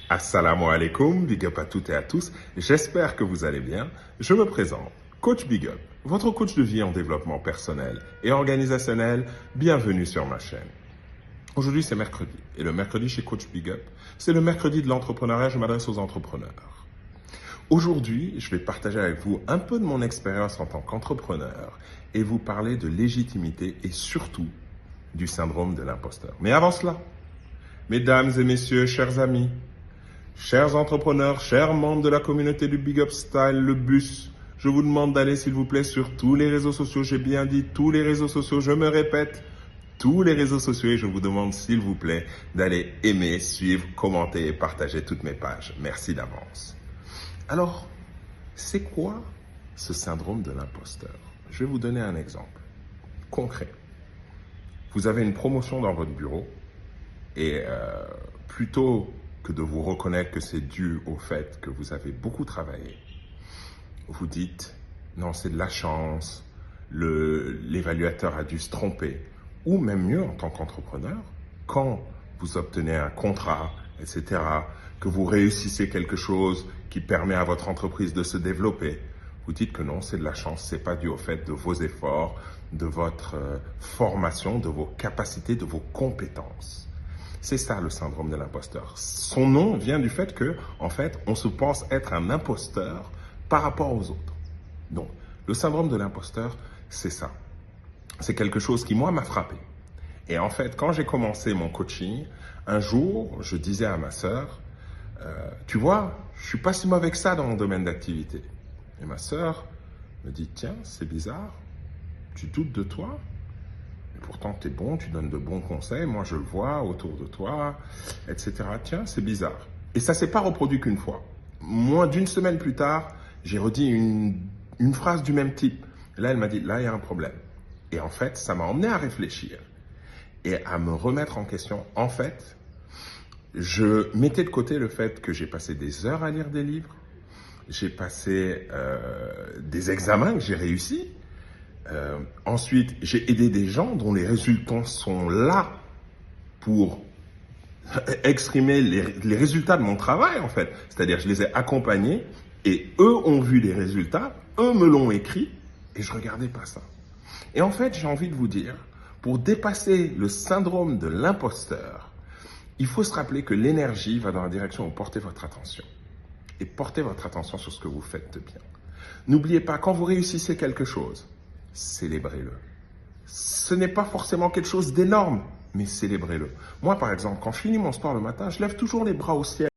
Assalamu alaikum, big up à toutes et à tous. J'espère que vous allez bien. Je me présente, Coach Big Up, votre coach de vie en développement personnel et organisationnel. Bienvenue sur ma chaîne. Aujourd'hui, c'est mercredi. Et le mercredi chez Coach Big Up, c'est le mercredi de l'entrepreneuriat. Je m'adresse aux entrepreneurs. Aujourd'hui, je vais partager avec vous un peu de mon expérience en tant qu'entrepreneur et vous parler de légitimité et surtout du syndrome de l'imposteur. Mais avant cela, mesdames et messieurs, chers amis, chers entrepreneurs, chers membres de la communauté du Big Up Style, le bus, je vous demande d'aller s'il vous plaît sur tous les réseaux sociaux. J'ai bien dit tous les réseaux sociaux, je me répète, tous les réseaux sociaux et je vous demande s'il vous plaît d'aller aimer, suivre, commenter et partager toutes mes pages. Merci d'avance. Alors, c'est quoi ce syndrome de l'imposteur? Je vais vous donner un exemple concret. Vous avez une promotion dans votre bureau et plutôt que de vous reconnaître que c'est dû au fait que vous avez beaucoup travaillé, vous dites non, c'est de la chance, l'évaluateur a dû se tromper. Ou même mieux en tant qu'entrepreneur, quand vous obtenez un contrat, etc., que vous réussissez quelque chose qui permet à votre entreprise de se développer, vous dites que non, c'est de la chance, c'est pas dû au fait de vos efforts, de votre formation, de vos capacités, de vos compétences. C'est ça le syndrome de l'imposteur. Son nom vient du fait que, en fait, on se pense être un imposteur par rapport aux autres. Donc, le syndrome de l'imposteur, c'est ça. C'est quelque chose qui, moi, m'a frappé. Et en fait, quand j'ai commencé mon coaching, un jour, je disais à ma sœur, tu vois, je suis pas si mauvais que ça dans mon domaine d'activité. Et ma sœur me dit, tiens, c'est bizarre, tu doutes de toi, et pourtant tu es bon, tu donnes de bons conseils, moi je le vois autour de toi, etc. Tiens, c'est bizarre. Et ça s'est pas reproduit qu'une fois. Moins d'une semaine plus tard, j'ai redit une phrase du même type. Et là, elle m'a dit, là, il y a un problème. Et en fait, ça m'a emmené à réfléchir et à me remettre en question. En fait, je mettais de côté le fait que j'ai passé des heures à lire des livres, j'ai passé des examens que j'ai réussi. Ensuite, j'ai aidé des gens dont les résultats sont là pour exprimer les résultats de mon travail, en fait. C'est-à-dire, je les ai accompagnés et eux ont vu les résultats, eux me l'ont écrit et je regardais pas ça. Et en fait, j'ai envie de vous dire, pour dépasser le syndrome de l'imposteur, il faut se rappeler que l'énergie va dans la direction où portez votre attention. Et portez votre attention sur ce que vous faites de bien. N'oubliez pas, quand vous réussissez quelque chose, célébrez-le. Ce n'est pas forcément quelque chose d'énorme, mais célébrez-le. Moi, par exemple, quand je finis mon sport le matin, je lève toujours les bras au ciel.